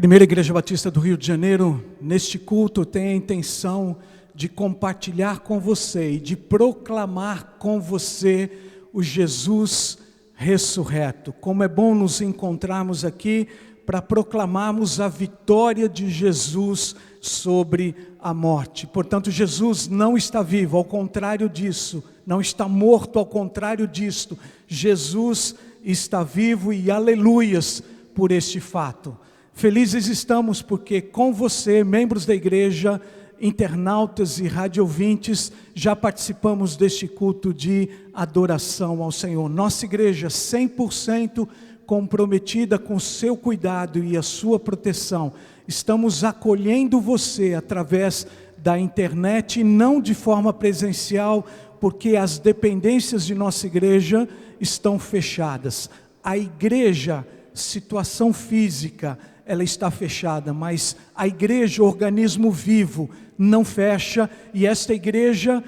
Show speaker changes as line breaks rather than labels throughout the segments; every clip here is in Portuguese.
Primeira Igreja Batista do Rio de Janeiro, neste culto, tem a intenção de compartilhar com você e de proclamar com você o Jesus ressurreto. Como é bom nos encontrarmos aqui para proclamarmos a vitória de Jesus sobre a morte. Portanto, Jesus não está vivo, ao contrário disso, não está morto, ao contrário disto, Jesus está vivo e aleluias por este fato. Felizes estamos porque com você, membros da igreja, internautas e radiovintes, já participamos deste culto de adoração ao Senhor. Nossa igreja 100% comprometida com o seu cuidado e a sua proteção. Estamos acolhendo você através da internet, não de forma presencial, porque as dependências de nossa igreja estão fechadas. A igreja, situação física, ela está fechada, mas a igreja, organismo vivo, não fecha, e esta igreja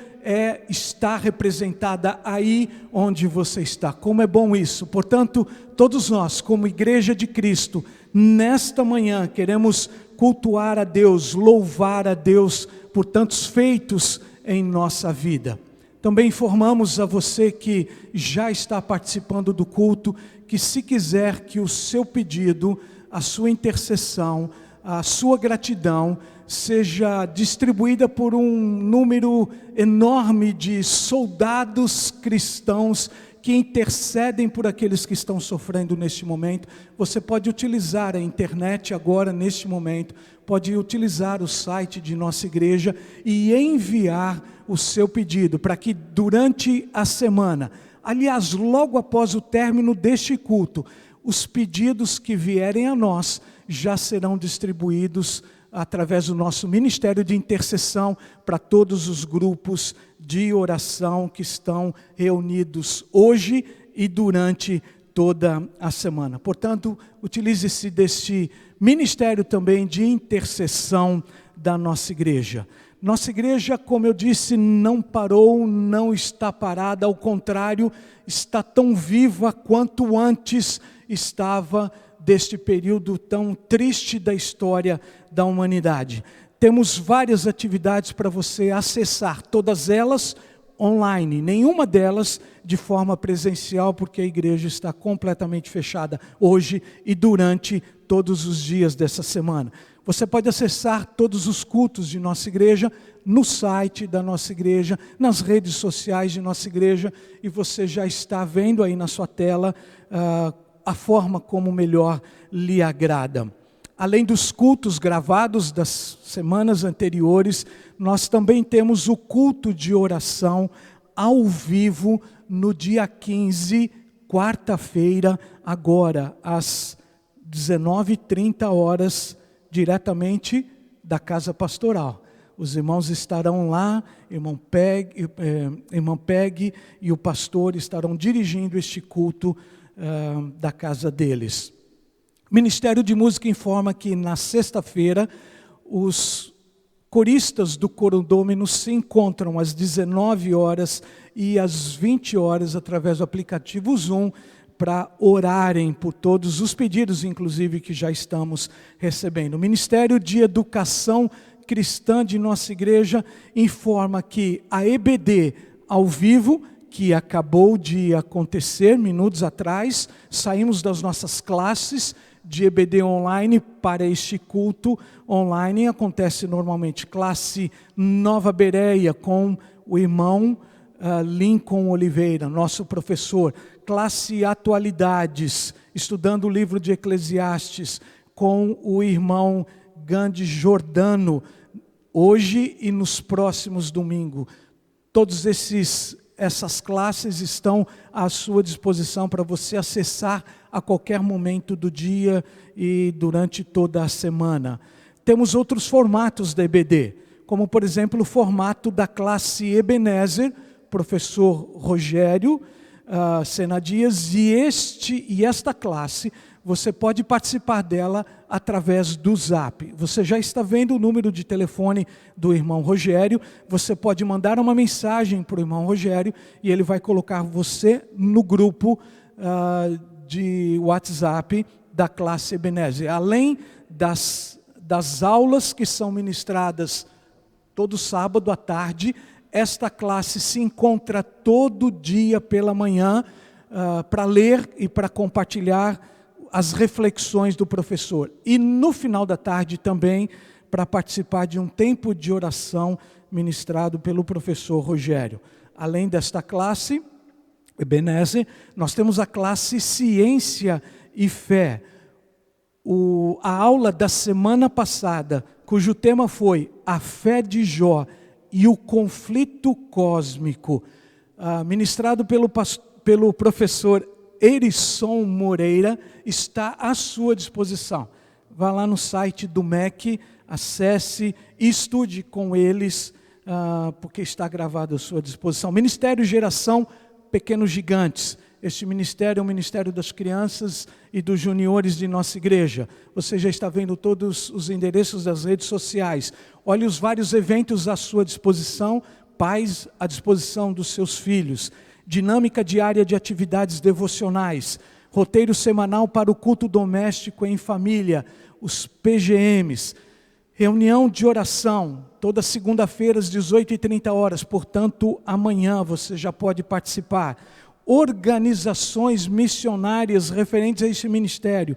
está representada aí onde você está. Como é bom isso! Portanto, todos nós, como igreja de Cristo, nesta manhã queremos cultuar a Deus, louvar a Deus por tantos feitos em nossa vida. Também informamos a você que já está participando do culto, que se quiser que o seu pedido, a sua intercessão, a sua gratidão seja distribuída por um número enorme de soldados cristãos que intercedem por aqueles que estão sofrendo neste momento. Você pode utilizar a internet agora, neste momento, pode utilizar o site de nossa igreja e enviar o seu pedido, para que durante a semana, aliás, logo após o término deste culto, os pedidos que vierem a nós já serão distribuídos através do nosso ministério de intercessão para todos os grupos de oração que estão reunidos hoje e durante toda a semana. Portanto, utilize-se deste ministério também de intercessão da nossa igreja. Nossa igreja, como eu disse, não parou, não está parada, ao contrário, está tão viva quanto antes estava deste período tão triste da história da humanidade. Temos várias atividades para você acessar, todas elas online, nenhuma delas de forma presencial, porque a igreja está completamente fechada hoje e durante todos os dias dessa semana. Você pode acessar todos os cultos de nossa igreja no site da nossa igreja, nas redes sociais de nossa igreja, e você já está vendo aí na sua tela a forma como melhor lhe agrada. Além dos cultos gravados das semanas anteriores, nós também temos o culto de oração ao vivo no dia 15, quarta-feira, agora às 19h30, diretamente da Casa Pastoral. Os irmãos estarão lá, irmã Peg e o pastor estarão dirigindo este culto da casa deles. O Ministério de Música informa que na sexta-feira os coristas do Coro Dômino se encontram às 19h e às 20h através do aplicativo Zoom para orarem por todos os pedidos, inclusive, que já estamos recebendo. O Ministério de Educação Cristã de nossa igreja informa que a EBD ao vivo, que acabou de acontecer minutos atrás, saímos das nossas classes de EBD online para este culto online. Acontece normalmente classe Nova Bereia com o irmão Lincoln Oliveira, nosso professor. Classe Atualidades, estudando o livro de Eclesiastes com o irmão Gandhi Jordano, hoje e nos próximos domingos. Todos essas classes estão à sua disposição para você acessar a qualquer momento do dia e durante toda a semana. Temos outros formatos da EBD, como por exemplo o formato da classe Ebenezer, professor Rogério Sena Dias, e esta classe você pode participar dela através do Zap. Você já está vendo o número de telefone do irmão Rogério, você pode mandar uma mensagem para o irmão Rogério e ele vai colocar você no grupo de WhatsApp da classe Ebenezer. Além das aulas que são ministradas todo sábado à tarde, esta classe se encontra todo dia pela manhã para ler e para compartilhar as reflexões do professor. E no final da tarde também para participar de um tempo de oração ministrado pelo professor Rogério. Além desta classe Ebenezer, nós temos a classe Ciência e Fé. A aula da semana passada, cujo tema foi a fé de Jó e o conflito cósmico, ministrado pelo professor Erisson Moreira, está à sua disposição. Vá lá no site do MEC, acesse e estude com eles, porque está gravado à sua disposição. Ministério Geração Pequenos Gigantes. Este ministério é o ministério das crianças e dos juniores de nossa igreja. Você já está vendo todos os endereços das redes sociais. Olhe os vários eventos à sua disposição, pais à disposição dos seus filhos. Dinâmica diária de atividades devocionais. Roteiro semanal para o culto doméstico em família, os PGMs. Reunião de oração, toda segunda-feira às 18h30, portanto, amanhã você já pode participar. Organizações missionárias referentes a esse ministério,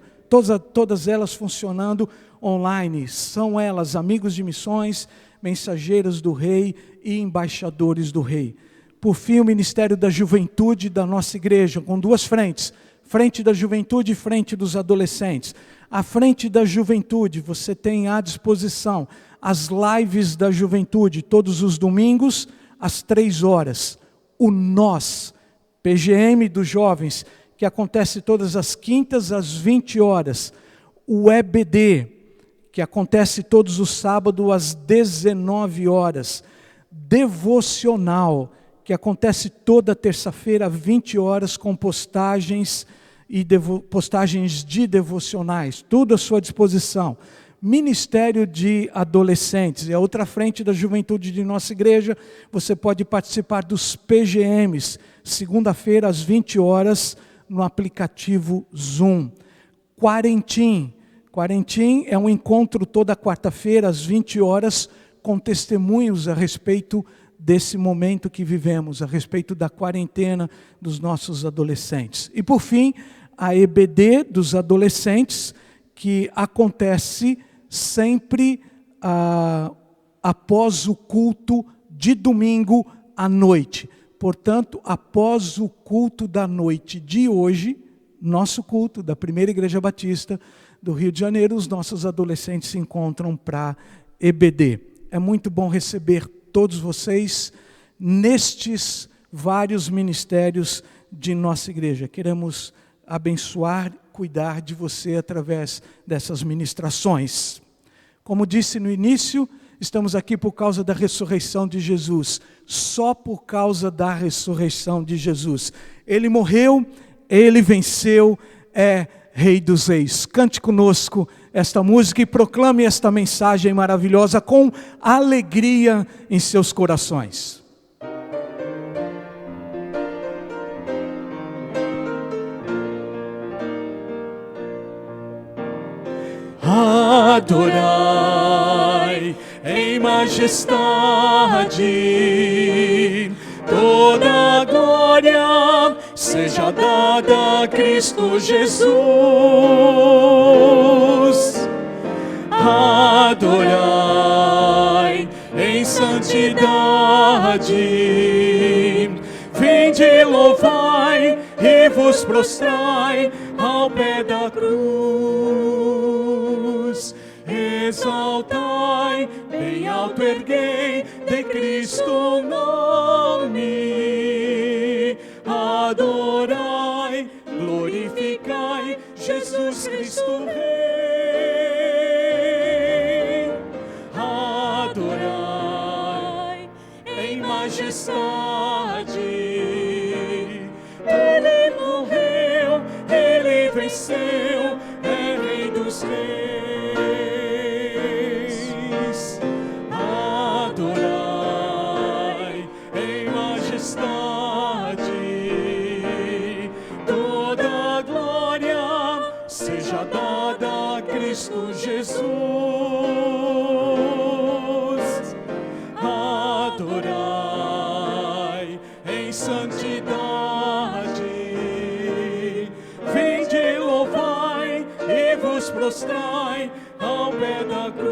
todas elas funcionando online. São elas Amigos de Missões, Mensageiros do Rei e Embaixadores do Rei. Por fim, o Ministério da Juventude da nossa igreja, com duas frentes. Frente da juventude e frente dos adolescentes. À frente da juventude, você tem à disposição as lives da juventude, todos os domingos, às 3h. O Nós, PGM dos jovens, que acontece todas as quintas, às 20h. O EBD, que acontece todos os sábados, às 19h. Devocional, que acontece toda terça-feira, às 20h, com postagens de devocionais, tudo à sua disposição. Ministério de Adolescentes, é outra frente da juventude de nossa igreja. Você pode participar dos PGMs, segunda-feira às 20h, no aplicativo Zoom. Quarentim é um encontro toda quarta-feira às 20h, com testemunhos a respeito desse momento que vivemos, a respeito da quarentena dos nossos adolescentes. E por fim, a EBD dos adolescentes, que acontece sempre após o culto de domingo à noite. Portanto, após o culto da noite de hoje, nosso culto da Primeira Igreja Batista do Rio de Janeiro, os nossos adolescentes se encontram para EBD. É muito bom receber todos vocês nestes vários ministérios de nossa igreja. Queremos abençoar, cuidar de você através dessas ministrações. Como disse no início, estamos aqui por causa da ressurreição de Jesus. Só por causa da ressurreição de Jesus. Ele morreu, Ele venceu, é Rei dos Reis. Cante conosco esta música e proclame esta mensagem maravilhosa com alegria em seus corações. Adorai em majestade, toda a glória seja dada a Cristo Jesus. Adorai em santidade, vinde louvai e vos prostrai ao pé da cruz. Exaltai, bem alto erguei de Cristo o nome. Adorai, glorificai Jesus Cristo Rei. Adorai em majestade. Ele morreu, Ele venceu, é Rei dos Reis. Adorai em majestade, toda a glória seja dada Cristo Jesus. Adorai em santidade, vinde, louvai e vos prostrai ao pé da cruz.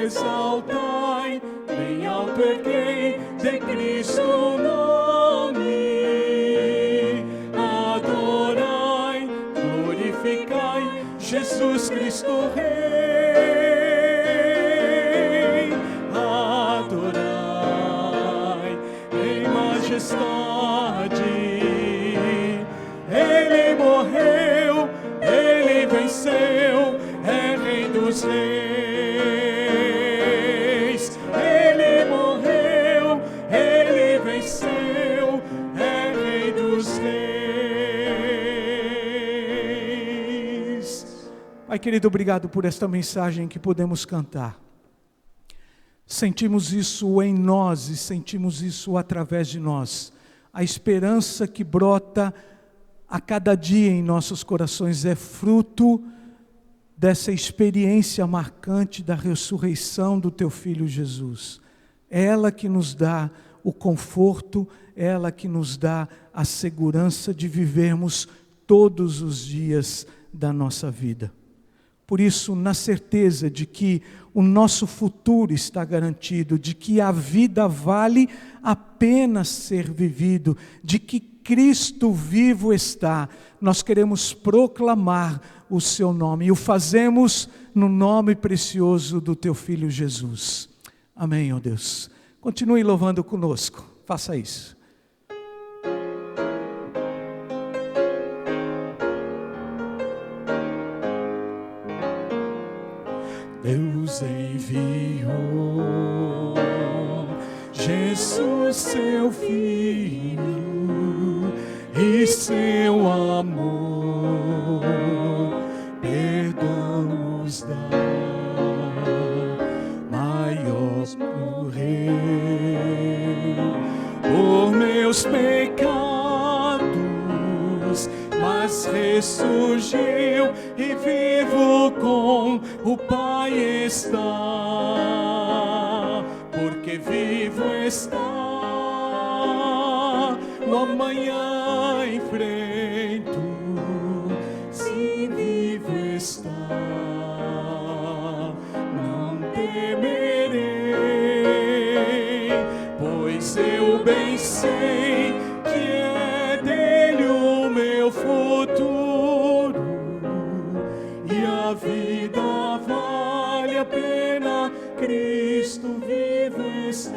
Exaltai, bem alto erguei de Cristo o nome. Adorai, glorificai Jesus Cristo Rei. Adorai em majestade. Ele morreu, Ele venceu, é Rei dos reis. Ele morreu, Ele venceu, é Rei dos reis. Pai querido, obrigado por esta mensagem que podemos cantar. Sentimos isso em nós e sentimos isso através de nós. A esperança que brota a cada dia em nossos corações é fruto dessa experiência marcante da ressurreição do Teu Filho Jesus. É ela que nos dá o conforto, é ela que nos dá a segurança de vivermos todos os dias da nossa vida. Por isso, na certeza de que o nosso futuro está garantido, de que a vida vale a pena ser vivido, de que Cristo vivo está, nós queremos proclamar o Seu nome e o fazemos no nome precioso do Teu Filho Jesus. Amém, ó Deus. Continue louvando conosco, faça isso. Deus enviou Jesus, seu Filho, e seu amor perdão nos dá. Maior morreu por meus pecados, mas ressurgiu e vivo com o Pai está, porque vivo está, o amanhã enfrento, se vivo está, não temerei, pois eu bem sei que é dele o meu futuro, e a vida vale a pena, Cristo vivo está.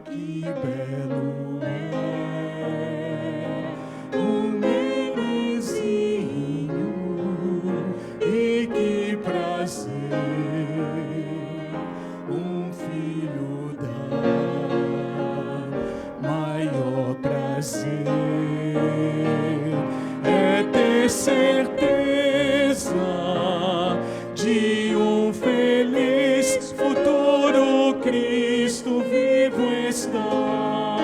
Que belo é um nenenzinho, e que prazer um filho dá. Maior prazer é ter certeza de um feliz futuro, Cristo vivo está,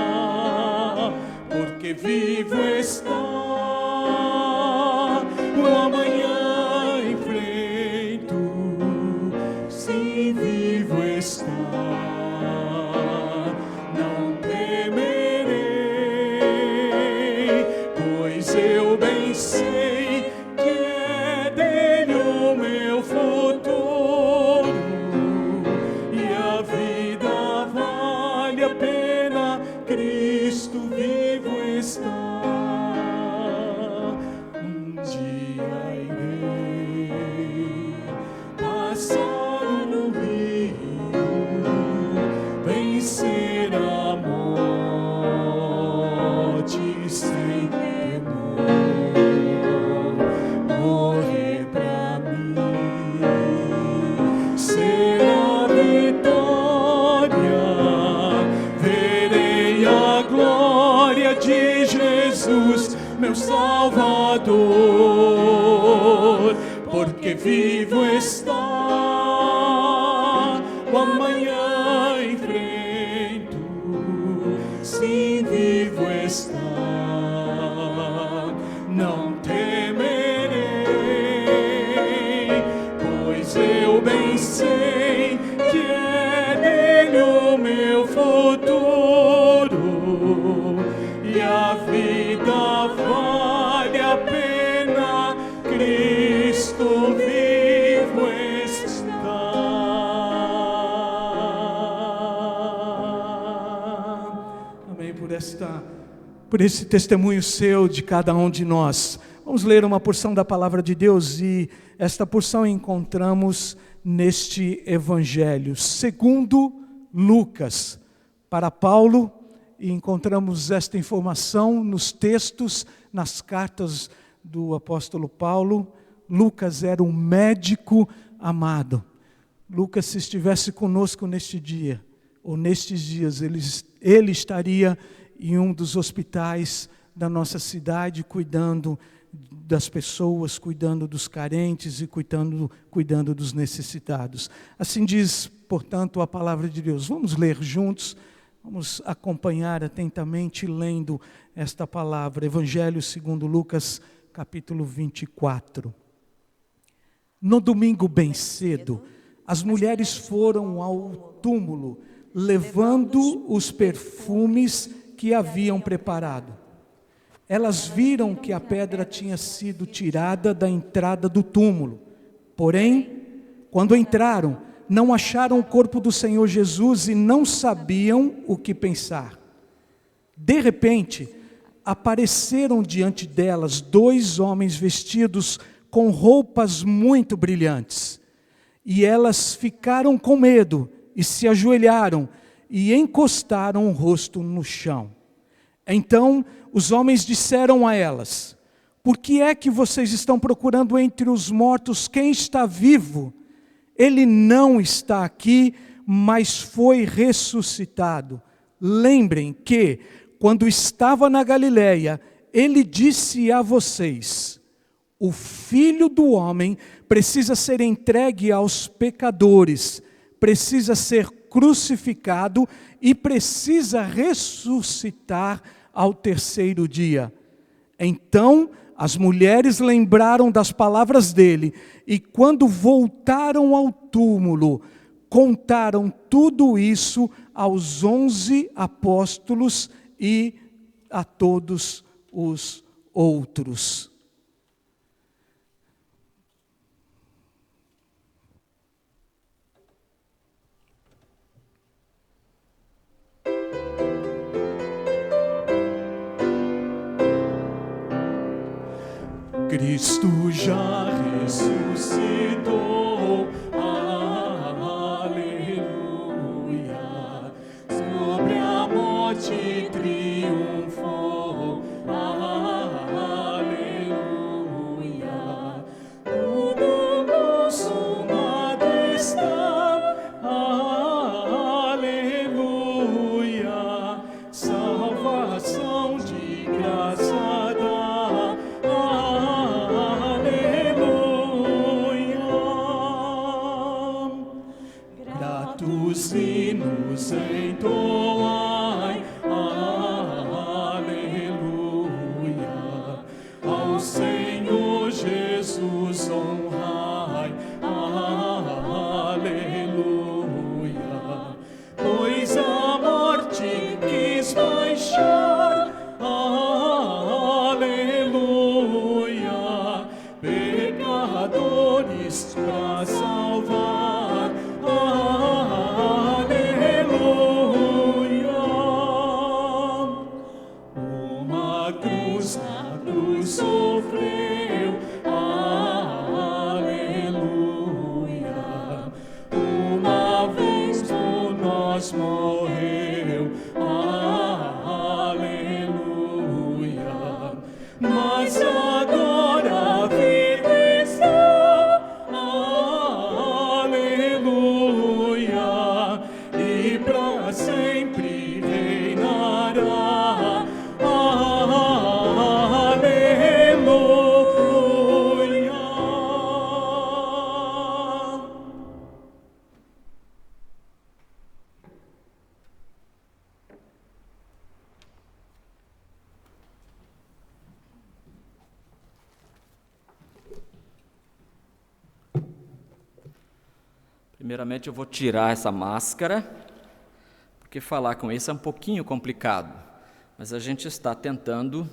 porque vivo está, o amanhã enfrento, sim, vivo está, não temerei, pois eu bem sei que é dele o meu futuro, e a vida vale a pena, Cristo vivo está. Um dia irei passar no rio, vencer a morte sem temor, morrer pra mim ser a vitória. Verei a glória de Jesus, meu Salvador, porque vivo está, o amanhã enfrento, sim, vivo está, não futuro e a vida vale a pena, Cristo vivo está. Amém, por esse testemunho seu de cada um de nós. Vamos ler uma porção da palavra de Deus, e esta porção encontramos neste Evangelho segundo Lucas, para Paulo, e encontramos esta informação nos textos, nas cartas do apóstolo Paulo. Lucas era um médico amado. Lucas, se estivesse conosco neste dia, ou nestes dias, ele estaria em um dos hospitais da nossa cidade, cuidando das pessoas, cuidando dos carentes e cuidando dos necessitados. Assim diz, portanto, a palavra de Deus. Vamos ler juntos, vamos acompanhar atentamente lendo esta palavra. Evangelho segundo Lucas, capítulo 24. No domingo bem cedo, as mulheres foram ao túmulo, levando os perfumes que haviam preparado. Elas viram que a pedra tinha sido tirada da entrada do túmulo. Porém, quando entraram, não acharam o corpo do Senhor Jesus e não sabiam o que pensar. De repente, apareceram diante delas 2 homens vestidos com roupas muito brilhantes. E elas ficaram com medo e se ajoelharam e encostaram o rosto no chão. Então os homens disseram a elas: por que é que vocês estão procurando entre os mortos quem está vivo? Ele não está aqui, mas foi ressuscitado. Lembrem que, quando estava na Galileia, ele disse a vocês: o Filho do Homem precisa ser entregue aos pecadores, precisa ser crucificado e precisa ressuscitar ao 3º dia. Então as mulheres lembraram das palavras dele e, quando voltaram ao túmulo, contaram tudo isso aos 11 apóstolos e a todos os outros. Cristo já ressuscitou, aleluia, sobre a morte triunfou, aleluia, tudo consumado está, aleluia, salvação de graça dá. Os hinos entoai, aleluia, ao Senhor Jesus honrai, aleluia, pois a morte quis baixar, aleluia, pecadores pra salvar. Sofreu, aleluia, uma vez por nós morreu, aleluia, mas agora vive está, aleluia, e para sempre reinará.
Primeiramente eu vou tirar essa máscara, porque falar com esse é um pouquinho complicado, mas a gente está tentando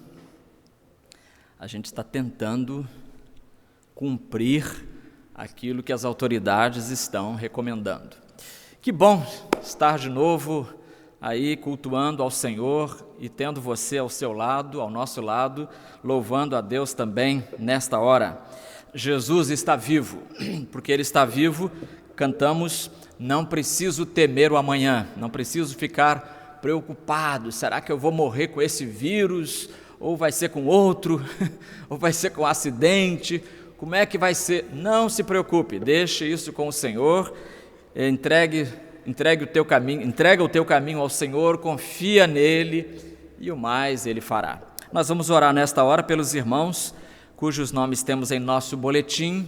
cumprir aquilo que as autoridades estão recomendando. Que bom estar de novo aí cultuando ao Senhor e tendo você ao seu lado, ao nosso lado, louvando a Deus também nesta hora. Jesus está vivo, porque Ele está vivo, cantamos, não preciso temer o amanhã, não preciso ficar preocupado, será que eu vou morrer com esse vírus, ou vai ser com outro, ou vai ser com um acidente, como é que vai ser? Não se preocupe, deixe isso com o Senhor, entrega o teu caminho ao Senhor, confia nele e o mais Ele fará. Nós vamos orar nesta hora pelos irmãos cujos nomes temos em nosso boletim,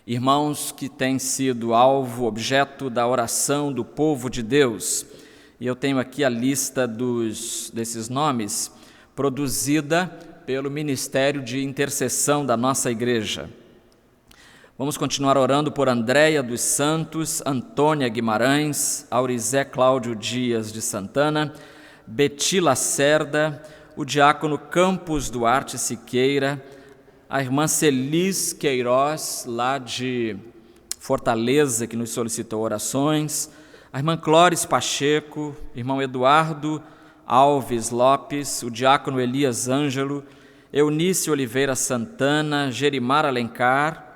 irmãos que têm sido alvo, objeto da oração do povo de Deus. E eu tenho aqui a lista desses nomes, produzida pelo Ministério de Intercessão da nossa igreja. Vamos continuar orando por Andréia dos Santos, Antônia Guimarães, Aurizé Cláudio Dias de Santana, Beti Lacerda, o diácono Campos Duarte Siqueira, a irmã Celis Queiroz, lá de Fortaleza, que nos solicitou orações, a irmã Clóris Pacheco, irmão Eduardo Alves Lopes, o diácono Elias Ângelo, Eunice Oliveira Santana, Gerimar Alencar,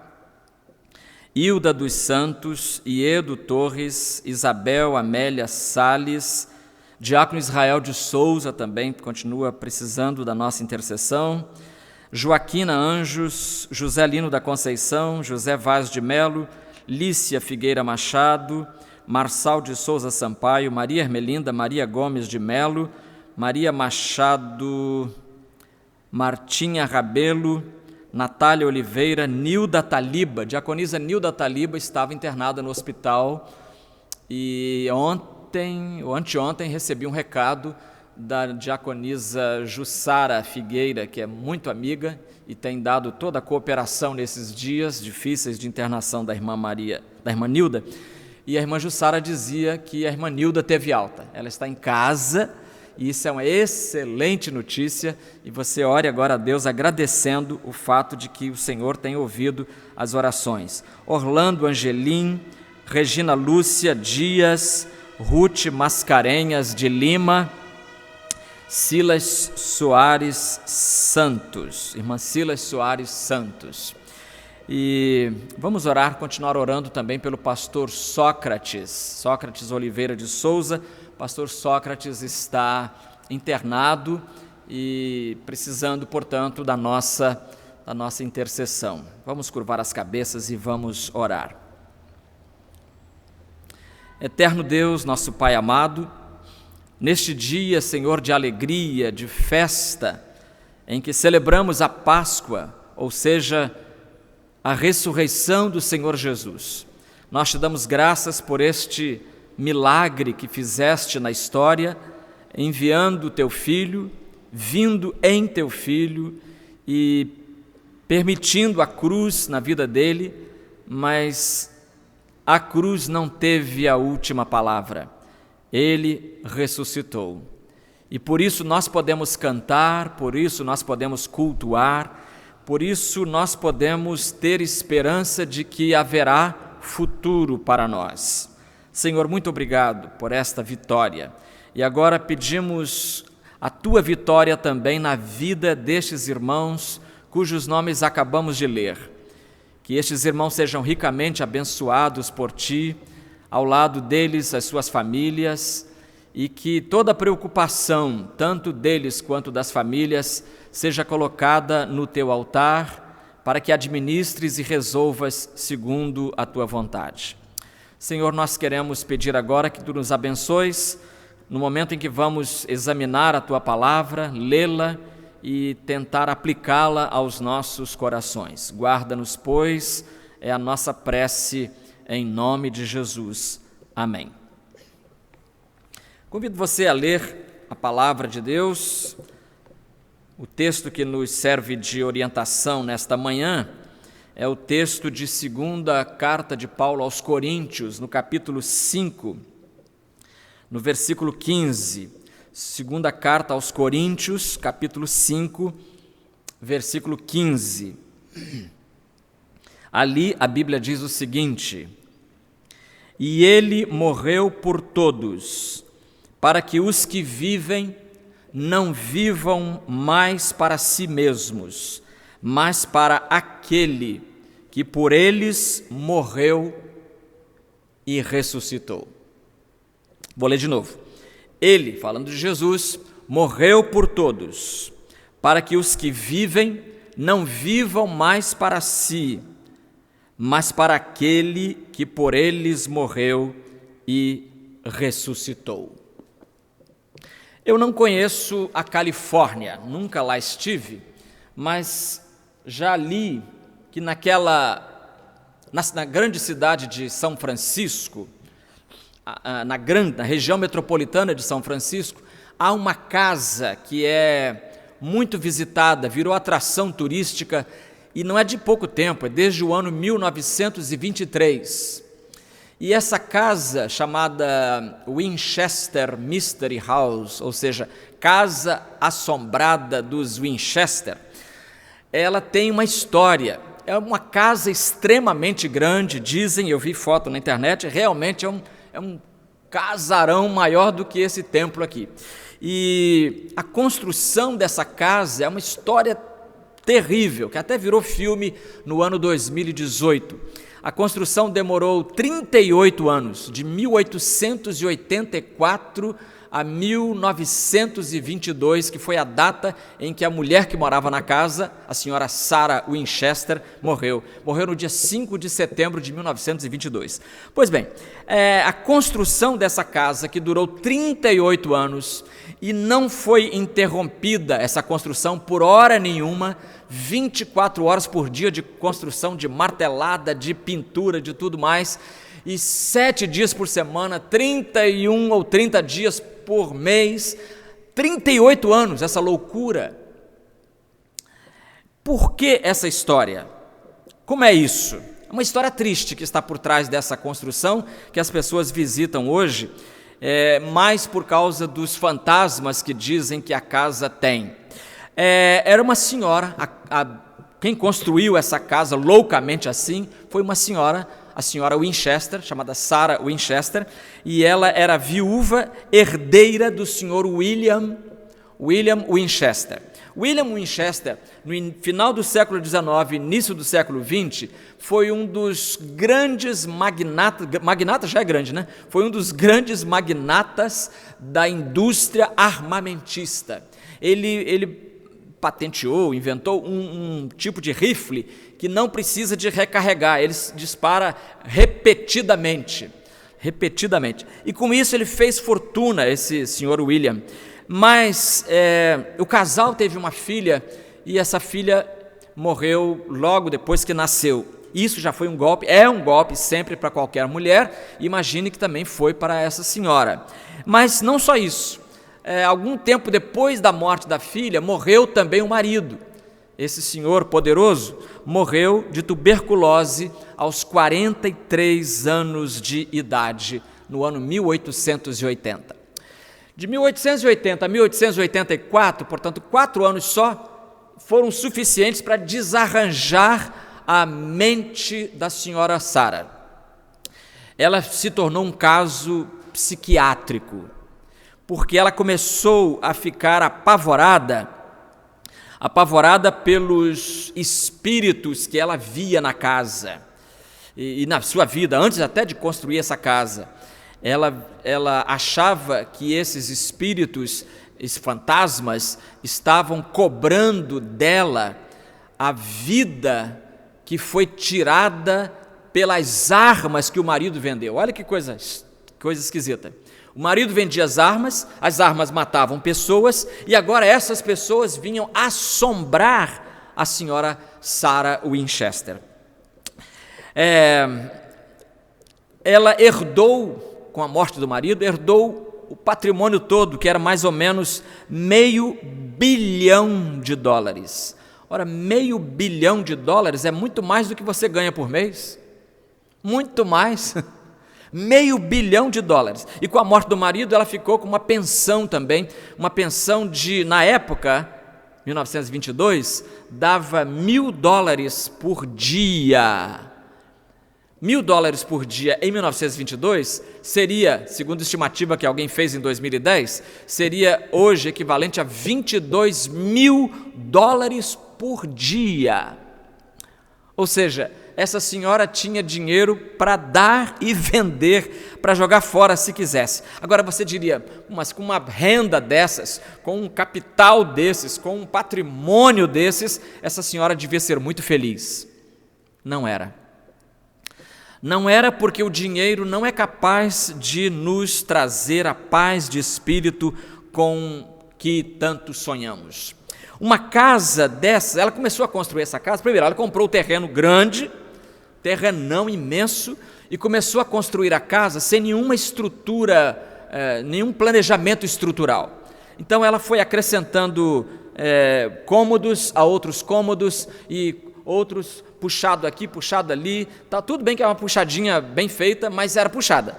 Hilda dos Santos, Iedo Torres, Isabel Amélia Salles, diácono Israel de Souza também continua precisando da nossa intercessão, Joaquina Anjos, José Lino da Conceição, José Vaz de Melo, Lícia Figueira Machado, Marçal de Souza Sampaio, Maria Ermelinda, Maria Gomes de Melo, Maria Machado, Martinha Rabelo, Natália Oliveira, Nilda Taliba, diaconisa Nilda Taliba estava internada no hospital e anteontem recebi um recado da diaconisa Jussara Figueira, que é muito amiga e tem dado toda a cooperação nesses dias difíceis de internação da irmã Nilda, e a irmã Jussara dizia que a irmã Nilda teve alta, ela está em casa, e isso é uma excelente notícia, e você ore agora a Deus agradecendo o fato de que o Senhor tem ouvido as orações. Orlando Angelim, Regina Lúcia Dias, Ruth Mascarenhas de Lima, Silas Soares Santos, irmã Silas Soares Santos. E vamos continuar orando também pelo pastor Sócrates Oliveira de Souza. Pastor Sócrates está internado e precisando, portanto, da nossa intercessão. Vamos curvar as cabeças e vamos orar. Eterno Deus, nosso Pai amado, neste dia, Senhor, de alegria, de festa, em que celebramos a Páscoa, ou seja, a ressurreição do Senhor Jesus, nós te damos graças por este milagre que fizeste na história, enviando teu Filho, vindo em teu Filho e permitindo a cruz na vida dele, mas a cruz não teve a última palavra. Ele ressuscitou. E por isso nós podemos cantar, por isso nós podemos cultuar, por isso nós podemos ter esperança de que haverá futuro para nós. Senhor, muito obrigado por esta vitória. E agora pedimos a tua vitória também na vida destes irmãos cujos nomes acabamos de ler. Que estes irmãos sejam ricamente abençoados por ti, ao lado deles as suas famílias, e que toda preocupação, tanto deles quanto das famílias, seja colocada no teu altar, para que administres e resolvas segundo a tua vontade. Senhor, nós queremos pedir agora que tu nos abençoes no momento em que vamos examinar a tua palavra, lê-la e tentar aplicá-la aos nossos corações. Guarda-nos, pois, é a nossa prece em nome de Jesus. Amém. Convido você a ler a palavra de Deus. O texto que nos serve de orientação nesta manhã é o texto de 2ª carta de Paulo aos Coríntios, no capítulo 5, no versículo 15, segunda carta aos Coríntios, capítulo 5, versículo 15. Ali a Bíblia diz o seguinte: e ele morreu por todos, para que os que vivem não vivam mais para si mesmos, mas para aquele que por eles morreu e ressuscitou. Vou ler de novo. Ele, falando de Jesus, morreu por todos, para que os que vivem não vivam mais para si, mas para aquele que por eles morreu e ressuscitou. Eu não conheço a Califórnia, nunca lá estive, mas já li que na grande cidade de São Francisco, na região metropolitana de São Francisco, há uma casa que é muito visitada, virou atração turística, e não é de pouco tempo, é desde o ano 1923. E essa casa, chamada Winchester Mystery House, ou seja, Casa Assombrada dos Winchester, ela tem uma história. É uma casa extremamente grande, dizem, eu vi foto na internet, realmente é um casarão maior do que esse templo aqui. E a construção dessa casa é uma história terrível, que até virou filme no ano 2018. A construção demorou 38 anos, de 1884 a 1922, que foi a data em que a mulher que morava na casa, a senhora Sarah Winchester, morreu. Morreu no dia 5 de setembro de 1922. Pois bem, a construção dessa casa, que durou 38 anos, e não foi interrompida essa construção por hora nenhuma, 24 horas por dia de construção, de martelada, de pintura, de tudo mais, e 7 dias por semana, 31 ou 30 dias por mês, 38 anos, essa loucura. Por que essa história? Como é isso? É uma história triste que está por trás dessa construção, que as pessoas visitam hoje, mais por causa dos fantasmas que dizem que a casa tem. Era uma senhora, quem construiu essa casa loucamente assim, foi uma senhora, a senhora Winchester, chamada Sarah Winchester, e ela era viúva herdeira do senhor William Winchester. William Winchester, no final do século XIX, início do século XX, foi um dos grandes magnatas já é grande, né? Foi um dos grandes magnatas da indústria armamentista. Ele patenteou, inventou um tipo de rifle que não precisa de recarregar, ele dispara repetidamente. E com isso ele fez fortuna, esse senhor William. Mas o casal teve uma filha e essa filha morreu logo depois que nasceu. Isso já foi um golpe, é um golpe sempre para qualquer mulher, imagine que também foi para essa senhora. Mas não só isso, algum tempo depois da morte da filha, morreu também o marido. Esse senhor poderoso morreu de tuberculose aos 43 anos de idade, no ano 1880. De 1880 a 1884, portanto, 4 anos só, foram suficientes para desarranjar a mente da senhora Sarah. Ela se tornou um caso psiquiátrico, porque ela começou a ficar apavorada pelos espíritos que ela via na casa e na sua vida, antes até de construir essa casa. Ela achava que esses espíritos, esses fantasmas, estavam cobrando dela a vida que foi tirada pelas armas que o marido vendeu. Olha que coisa esquisita. O marido vendia as armas matavam pessoas, e agora essas pessoas vinham assombrar a senhora Sarah Winchester. Ela herdou, com a morte do marido, herdou o patrimônio todo, que era mais ou menos $500 milhão. Ora, $500 milhão é muito mais do que você ganha por mês. Muito mais. $500 500 milhões de dólares. E com a morte do marido, ela ficou com uma pensão também, uma pensão de, na época, 1922, dava $1.000 por dia. $1.000 por dia em 1922 seria, segundo a estimativa que alguém fez em 2010, seria hoje equivalente a $22.000 por dia. Ou seja, essa senhora tinha dinheiro para dar e vender, para jogar fora se quisesse. Agora você diria, mas com uma renda dessas, com um capital desses, com um patrimônio desses, essa senhora devia ser muito feliz. Não era. Não era, porque o dinheiro não é capaz de nos trazer a paz de espírito com que tanto sonhamos. Uma casa dessa, ela começou a construir essa casa, primeiro ela comprou um terreno grande, terrenão imenso, e começou a construir a casa sem nenhuma estrutura, nenhum planejamento estrutural. Então ela foi acrescentando cômodos a outros cômodos e outros puxado aqui, puxado ali, tá, tudo bem que é uma puxadinha bem feita, mas era puxada.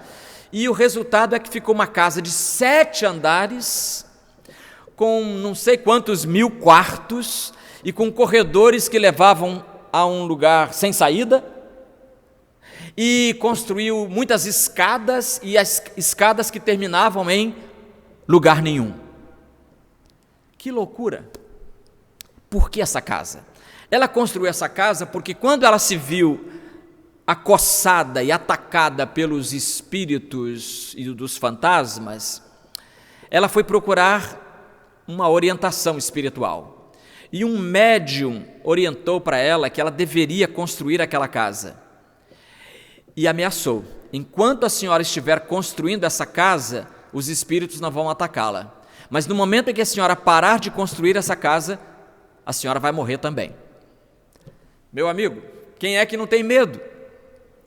E o resultado é que ficou uma casa de 7 andares, com não sei quantos mil quartos, e com corredores que levavam a um lugar sem saída, e construiu muitas escadas, e as escadas que terminavam em lugar nenhum. Que loucura! Por que essa casa? Ela construiu essa casa porque quando ela se viu acossada e atacada pelos espíritos e dos fantasmas, ela foi procurar uma orientação espiritual. E um médium orientou para ela que ela deveria construir aquela casa. E ameaçou: enquanto a senhora estiver construindo essa casa, os espíritos não vão atacá-la. Mas no momento em que a senhora parar de construir essa casa, a senhora vai morrer também. Meu amigo, quem é que não tem medo?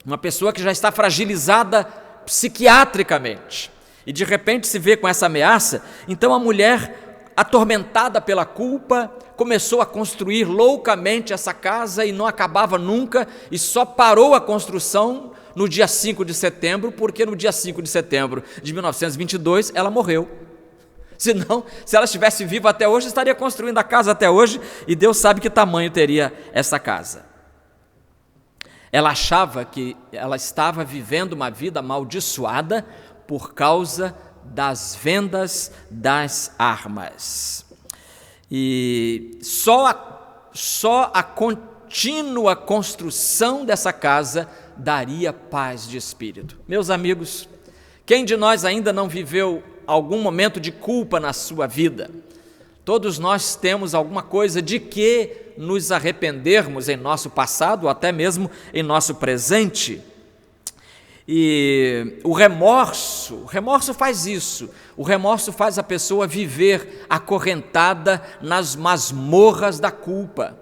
Uma pessoa que já está fragilizada psiquiatricamente e de repente se vê com essa ameaça. Então a mulher, atormentada pela culpa, começou a construir loucamente essa casa e não acabava nunca, e só parou a construção no dia 5 de setembro, porque no dia 5 de setembro de 1922 ela morreu. Senão, se ela estivesse viva até hoje, estaria construindo a casa até hoje, e Deus sabe que tamanho teria essa casa. Ela achava que ela estava vivendo uma vida amaldiçoada por causa das vendas das armas. E só a contínua construção dessa casa daria paz de espírito. Meus amigos, quem de nós ainda não viveu algum momento de culpa na sua vida? Todos nós temos alguma coisa de que nos arrependermos em nosso passado, ou até mesmo em nosso presente. E o remorso faz isso. O remorso faz a pessoa viver acorrentada nas masmorras da culpa.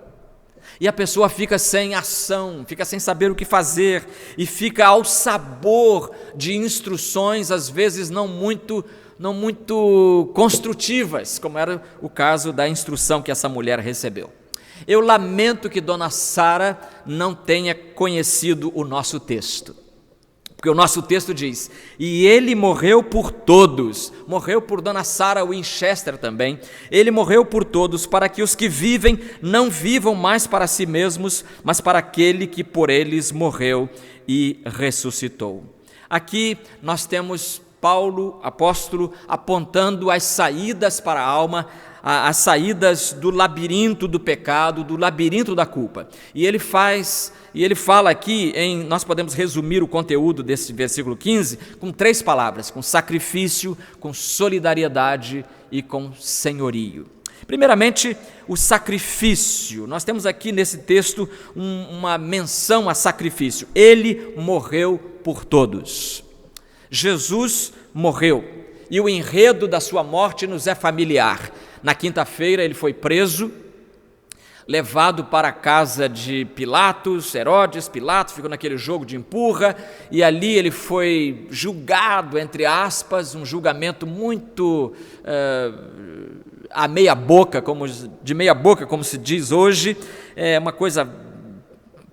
E a pessoa fica sem ação, fica sem saber o que fazer, e fica ao sabor de instruções, às vezes não muito construtivas, como era o caso da instrução que essa mulher recebeu. Eu lamento que Dona Sara não tenha conhecido o nosso texto, porque o nosso texto diz: e ele morreu por todos. Morreu por Dona Sara Winchester também. Ele morreu por todos, para que os que vivem não vivam mais para si mesmos, mas para aquele que por eles morreu e ressuscitou. Aqui nós temos Paulo, apóstolo, apontando as saídas para a alma, as saídas do labirinto do pecado, do labirinto da culpa. E ele fala aqui, nós podemos resumir o conteúdo desse versículo 15 com 3 palavras: com sacrifício, com solidariedade e com senhorio. Primeiramente, o sacrifício. Nós temos aqui nesse texto uma menção a sacrifício. Ele morreu por todos. Jesus morreu, e o enredo da sua morte nos é familiar. Na quinta-feira ele foi preso, levado para a casa de Pilatos, Herodes, Pilatos, ficou naquele jogo de empurra, e ali ele foi julgado, entre aspas, um julgamento muito de meia boca, como se diz hoje, uma coisa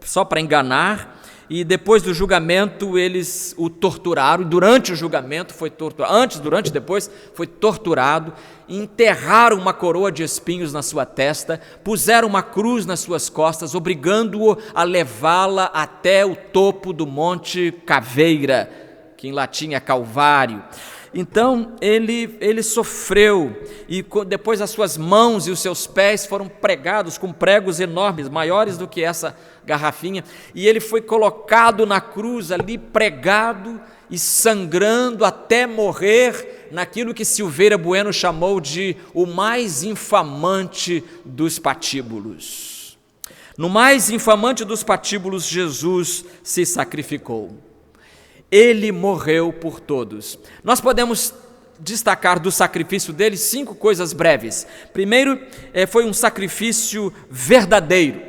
só para enganar. e depois do julgamento eles o torturaram, e durante o julgamento foi torturado, antes, durante e depois foi torturado, enterraram uma coroa de espinhos na sua testa, puseram uma cruz nas suas costas, obrigando-o a levá-la até o topo do Monte Caveira, que em latim é Calvário. Então ele sofreu, e depois as suas mãos e os seus pés foram pregados com pregos enormes, maiores do que essa garrafinha, e ele foi colocado na cruz ali, pregado e sangrando até morrer naquilo que Silveira Bueno chamou de o mais infamante dos patíbulos. No mais infamante dos patíbulos, Jesus se sacrificou. Ele morreu por todos. Nós podemos destacar do sacrifício dele 5 coisas breves. Primeiro, foi um sacrifício verdadeiro.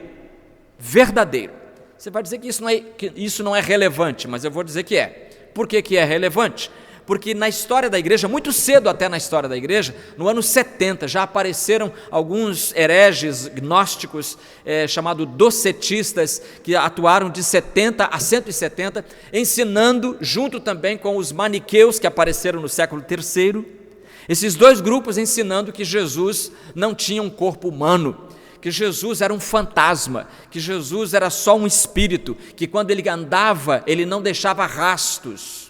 Verdadeiro. Você vai dizer que isso não é relevante, mas eu vou dizer que é. Por que é relevante? Porque na história da igreja, muito cedo até na história da igreja, no ano 70, já apareceram alguns hereges gnósticos, chamados docetistas, que atuaram de 70 a 170, ensinando, junto também com os maniqueus, que apareceram no século III, esses 2 grupos ensinando que Jesus não tinha um corpo humano, que Jesus era um fantasma, que Jesus era só um espírito, que quando ele andava, ele não deixava rastros.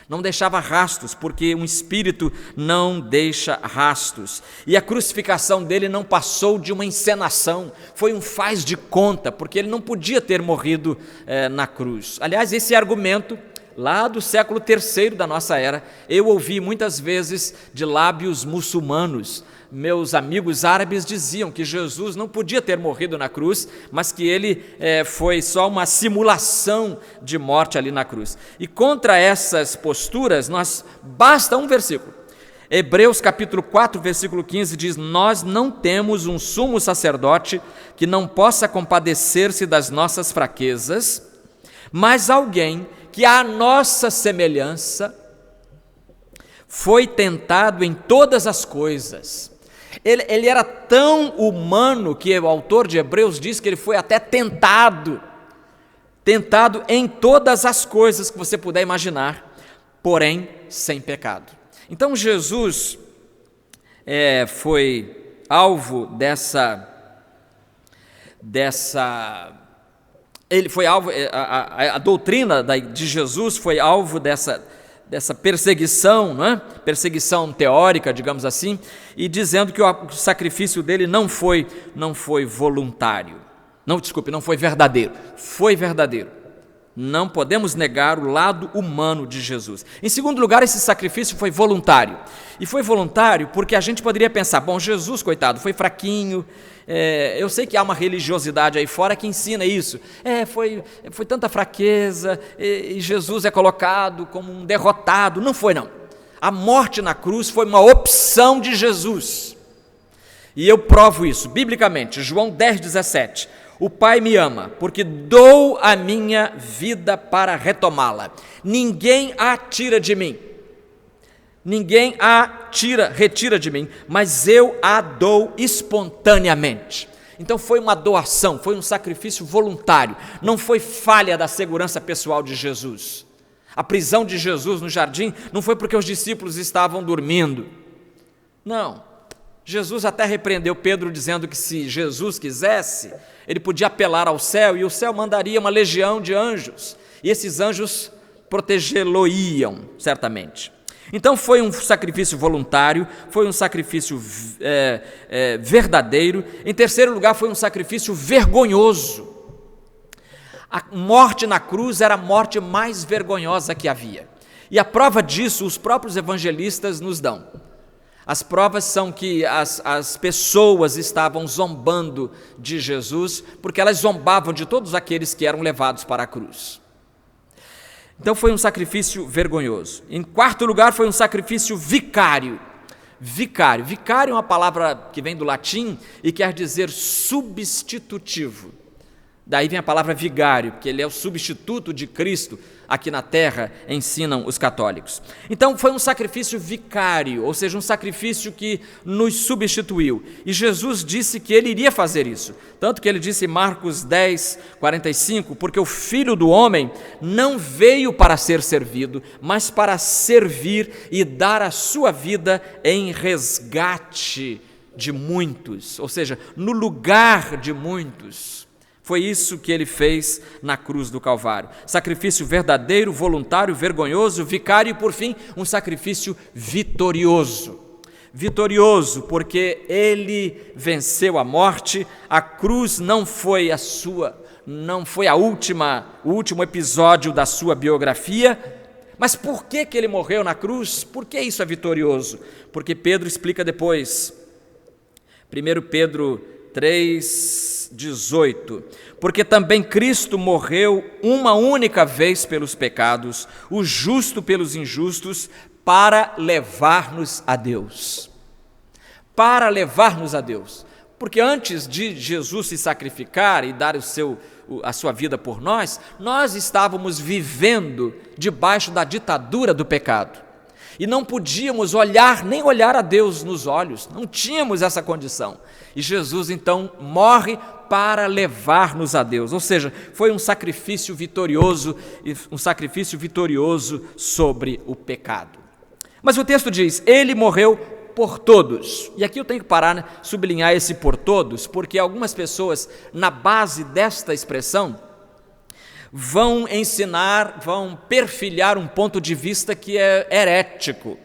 Não deixava rastros, porque um espírito não deixa rastros. E a crucificação dele não passou de uma encenação, foi um faz de conta, porque ele não podia ter morrido na cruz. Aliás, esse argumento, lá do século III da nossa era, eu ouvi muitas vezes de lábios muçulmanos. Meus amigos árabes diziam que Jesus não podia ter morrido na cruz, mas que ele foi só uma simulação de morte ali na cruz. E contra essas posturas, basta um versículo. Hebreus capítulo 4, versículo 15 diz: nós não temos um sumo sacerdote que não possa compadecer-se das nossas fraquezas, mas alguém que à nossa semelhança foi tentado em todas as coisas. Ele era tão humano que o autor de Hebreus diz que ele foi até tentado em todas as coisas que você puder imaginar, porém sem pecado. Então Jesus foi alvo ele foi alvo, a doutrina de Jesus foi alvo dessa perseguição, não é? Perseguição teórica, digamos assim, e dizendo que o sacrifício dele não foi voluntário. Não foi verdadeiro. Foi verdadeiro. Não podemos negar o lado humano de Jesus. Em segundo lugar, esse sacrifício foi voluntário. E foi voluntário porque a gente poderia pensar, bom, Jesus, coitado, foi fraquinho, eu sei que há uma religiosidade aí fora que ensina isso, foi tanta fraqueza, e Jesus é colocado como um derrotado. Não foi, não. A morte na cruz foi uma opção de Jesus. E eu provo isso, biblicamente, João 10,17. O Pai me ama, porque dou a minha vida para retomá-la. Ninguém a tira de mim. Ninguém retira de mim, mas eu a dou espontaneamente. Então foi uma doação, foi um sacrifício voluntário, não foi falha da segurança pessoal de Jesus. A prisão de Jesus no jardim não foi porque os discípulos estavam dormindo. Não, Jesus até repreendeu Pedro dizendo que se Jesus quisesse, ele podia apelar ao céu e o céu mandaria uma legião de anjos, e esses anjos protegê-lo-iam, certamente. Então foi um sacrifício voluntário, foi um sacrifício verdadeiro. Em terceiro lugar, foi um sacrifício vergonhoso. A morte na cruz era a morte mais vergonhosa que havia. E a prova disso os próprios evangelistas nos dão. As provas são que as pessoas estavam zombando de Jesus, porque elas zombavam de todos aqueles que eram levados para a cruz. Então foi um sacrifício vergonhoso. Em quarto lugar, foi um sacrifício vicário. Vicário é uma palavra que vem do latim e quer dizer substitutivo. Daí vem a palavra vigário, porque ele é o substituto de Cristo. aqui na terra, ensinam os católicos. Então foi um sacrifício vicário, ou seja, um sacrifício que nos substituiu. E Jesus disse que ele iria fazer isso. Tanto que ele disse em Marcos 10, 45, porque o Filho do Homem não veio para ser servido, mas para servir e dar a sua vida em resgate de muitos, ou seja, no lugar de muitos. Foi isso que ele fez na cruz do Calvário. Sacrifício verdadeiro, voluntário, vergonhoso, vicário e, por fim, um sacrifício vitorioso. Vitorioso porque ele venceu a morte, a cruz não foi o último episódio da sua biografia. Mas por que ele morreu na cruz? Por que isso é vitorioso? Porque Pedro explica depois. 1 Pedro 3,18, porque também Cristo morreu uma única vez pelos pecados, o justo pelos injustos, para levar-nos a Deus. Para levar-nos a Deus. Porque antes de Jesus se sacrificar e dar a sua vida por nós estávamos vivendo debaixo da ditadura do pecado. E não podíamos nem olhar a Deus nos olhos, não tínhamos essa condição. E Jesus então morre para levar-nos a Deus, ou seja, foi um sacrifício vitorioso sobre o pecado. Mas o texto diz, ele morreu por todos. E aqui eu tenho que parar, sublinhar esse por todos, porque algumas pessoas, na base desta expressão, vão perfilhar um ponto de vista que é herético,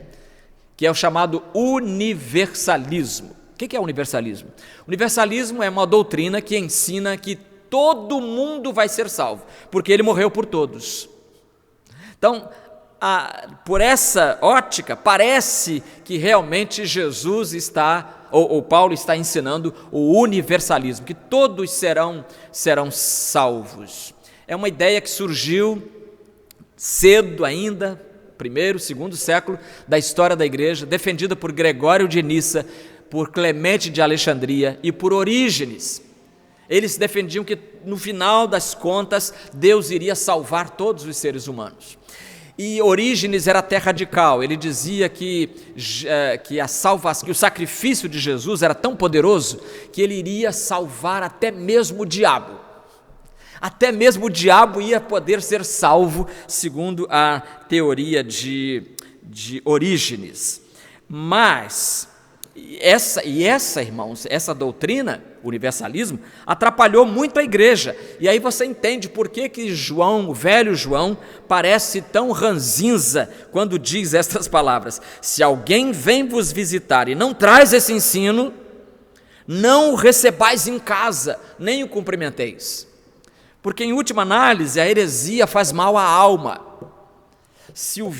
que é o chamado universalismo. O que é universalismo? Universalismo é uma doutrina que ensina que todo mundo vai ser salvo, porque ele morreu por todos. Então, por essa ótica, parece que realmente Jesus ou Paulo está ensinando o universalismo, que todos serão salvos. É uma ideia que surgiu cedo ainda, primeiro, segundo século da história da igreja, defendida por Gregório de Nissa, por Clemente de Alexandria e por Orígenes. Eles defendiam que, no final das contas, Deus iria salvar todos os seres humanos. E Orígenes era até radical, ele dizia que o sacrifício de Jesus era tão poderoso que ele iria salvar até mesmo o diabo. Até mesmo o diabo ia poder ser salvo, segundo a teoria de Orígenes. Mas irmãos, essa doutrina, universalismo, atrapalhou muito a igreja. E aí você entende por que João, o velho João, parece tão ranzinza quando diz estas palavras. Se alguém vem vos visitar e não traz esse ensino, não o recebais em casa, nem o cumprimenteis. Porque, em última análise, a heresia faz mal à alma. Se o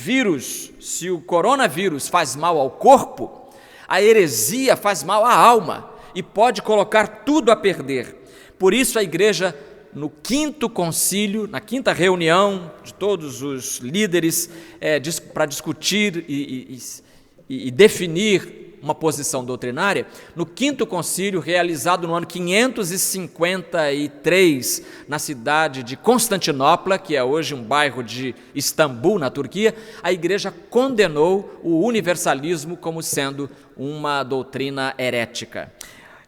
coronavírus faz mal ao corpo, a heresia faz mal à alma e pode colocar tudo a perder. Por isso a igreja, no 5º concílio, na 5ª reunião de todos os líderes, para discutir e definir uma posição doutrinária, no 5º concílio, realizado no ano 553, na cidade de Constantinopla, que é hoje um bairro de Istambul, na Turquia, a igreja condenou o universalismo como sendo uma doutrina herética.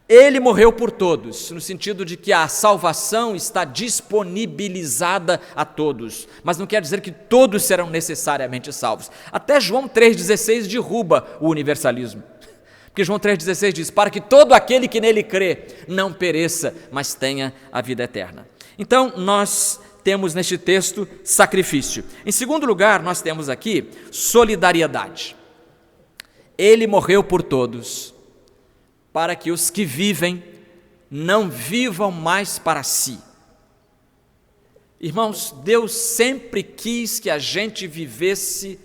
Ele morreu por todos, no sentido de que a salvação está disponibilizada a todos, mas não quer dizer que todos serão necessariamente salvos. Até João 3,16 derruba o universalismo. Porque João 3,16 diz, para que todo aquele que nele crê não pereça, mas tenha a vida eterna. Então, nós temos neste texto sacrifício. Em segundo lugar, nós temos aqui solidariedade. Ele morreu por todos, para que os que vivem não vivam mais para si. Irmãos, Deus sempre quis que a gente vivesse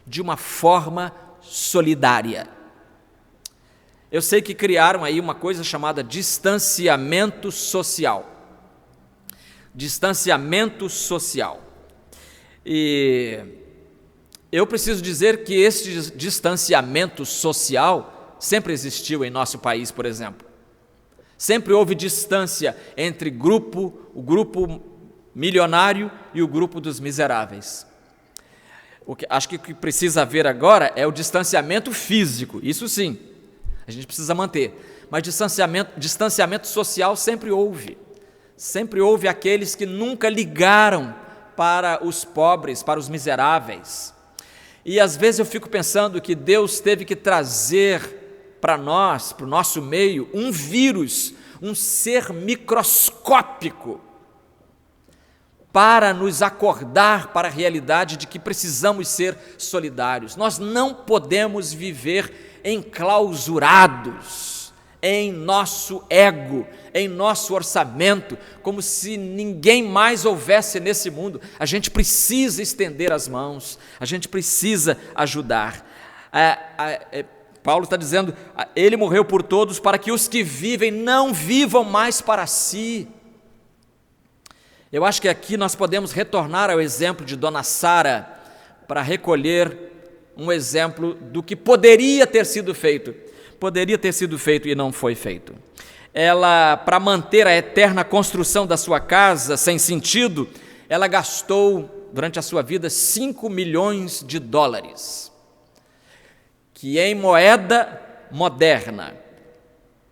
de uma forma solidária. Eu sei que criaram aí uma coisa chamada distanciamento social. Distanciamento social. E eu preciso dizer que esse distanciamento social sempre existiu em nosso país, por exemplo. Sempre houve distância entre o grupo milionário e o grupo dos miseráveis. Acho que o que precisa haver agora é o distanciamento físico, isso sim, a gente precisa manter, mas distanciamento social sempre houve aqueles que nunca ligaram para os pobres, para os miseráveis, e às vezes eu fico pensando que Deus teve que trazer para nós, para o nosso meio, um vírus, um ser microscópico, para nos acordar para a realidade de que precisamos ser solidários. Nós não podemos viver enclausurados em nosso ego, em nosso orçamento, como se ninguém mais houvesse nesse mundo. A gente precisa estender as mãos, a gente precisa ajudar. Paulo está dizendo, ele morreu por todos para que os que vivem não vivam mais para si. Eu acho que aqui nós podemos retornar ao exemplo de Dona Sara para recolher um exemplo do que poderia ter sido feito e não foi feito. Ela, para manter a eterna construção da sua casa sem sentido, ela gastou durante a sua vida $5 milhões, que em moeda moderna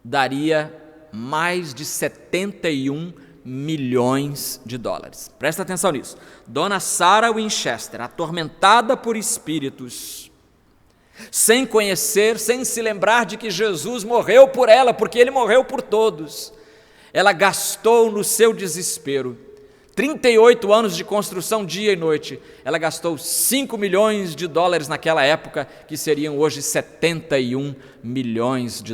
daria mais de $71 milhões. Presta atenção nisso. Dona Sarah Winchester, atormentada por espíritos, sem conhecer, sem se lembrar de que Jesus morreu por ela, porque ele morreu por todos, ela gastou no seu desespero 38 anos de construção dia e noite, ela gastou $5 milhões naquela época, que seriam hoje $71 milhões.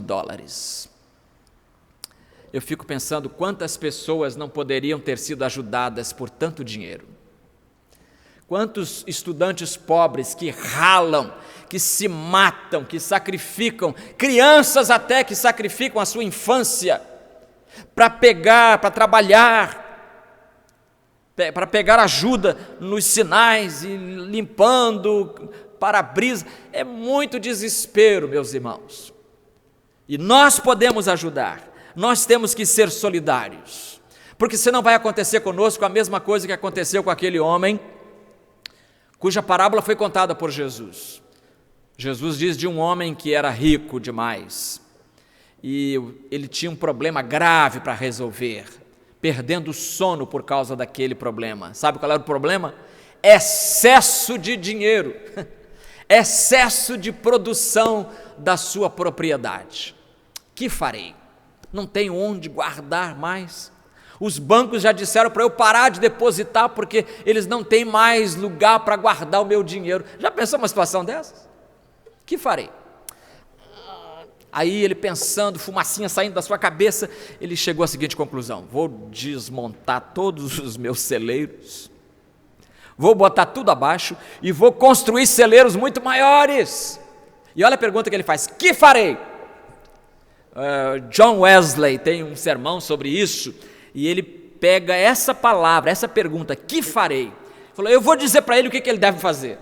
Eu fico pensando quantas pessoas não poderiam ter sido ajudadas por tanto dinheiro. Quantos estudantes pobres que ralam, que se matam, que sacrificam, crianças até que sacrificam a sua infância para trabalhar, para pegar ajuda nos sinais e limpando para-brisa. É muito desespero, meus irmãos. E nós podemos ajudar. Nós temos que ser solidários, porque senão vai acontecer conosco a mesma coisa que aconteceu com aquele homem, cuja parábola foi contada por Jesus. Jesus diz de um homem que era rico demais, e ele tinha um problema grave para resolver, perdendo o sono por causa daquele problema. Sabe qual era o problema? Excesso de dinheiro, excesso de produção da sua propriedade. Que farei? Não tenho onde guardar mais. Os bancos já disseram para eu parar de depositar, porque eles não têm mais lugar para guardar o meu dinheiro. Já pensou uma situação dessas? Que farei? Aí ele pensando, fumacinha saindo da sua cabeça, ele chegou à seguinte conclusão: vou desmontar todos os meus celeiros, vou botar tudo abaixo e vou construir celeiros muito maiores. E olha a pergunta que ele faz: que farei? John Wesley tem um sermão sobre isso, e ele pega essa palavra, essa pergunta, que farei? Falou, eu vou dizer para ele o que ele deve fazer.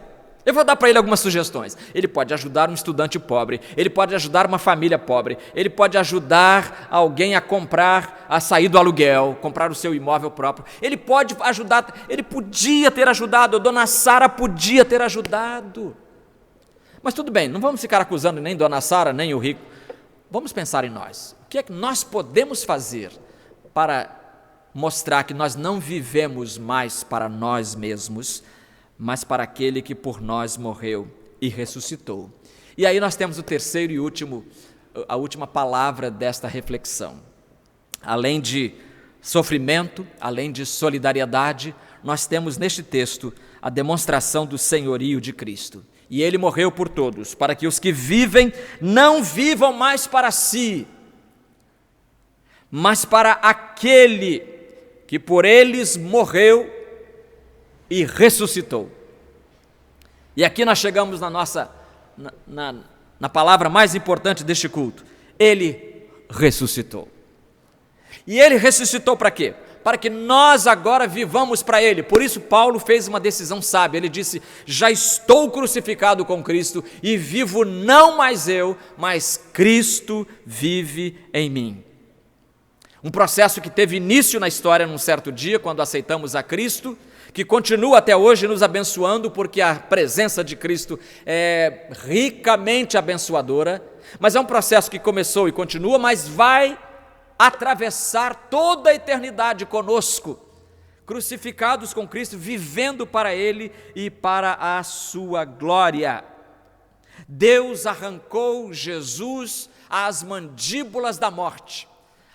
Eu vou dar para ele algumas sugestões. Ele pode ajudar um estudante pobre, ele pode ajudar uma família pobre, ele pode ajudar alguém a sair do aluguel, comprar o seu imóvel próprio, ele pode ajudar, ele podia ter ajudado, a Dona Sara podia ter ajudado. Mas tudo bem, não vamos ficar acusando nem Dona Sara, nem o rico. Vamos pensar em nós. O que é que nós podemos fazer para mostrar que nós não vivemos mais para nós mesmos, mas para aquele que por nós morreu e ressuscitou? E aí nós temos o terceiro e a última palavra desta reflexão. Além de sofrimento, além de solidariedade, nós temos neste texto a demonstração do senhorio de Cristo. E ele morreu por todos, para que os que vivem não vivam mais para si, mas para aquele que por eles morreu e ressuscitou. E aqui nós chegamos na palavra mais importante deste culto: ele ressuscitou. E ele ressuscitou para quê? Para que nós agora vivamos para ele. Por isso Paulo fez uma decisão sábia. Ele disse: já estou crucificado com Cristo e vivo não mais eu, mas Cristo vive em mim. Um processo que teve início na história num certo dia, quando aceitamos a Cristo, que continua até hoje nos abençoando, porque a presença de Cristo é ricamente abençoadora, mas é um processo que começou e continua, mas vai atravessar toda a eternidade conosco, crucificados com Cristo, vivendo para Ele e para a sua glória. Deus arrancou Jesus às mandíbulas da morte.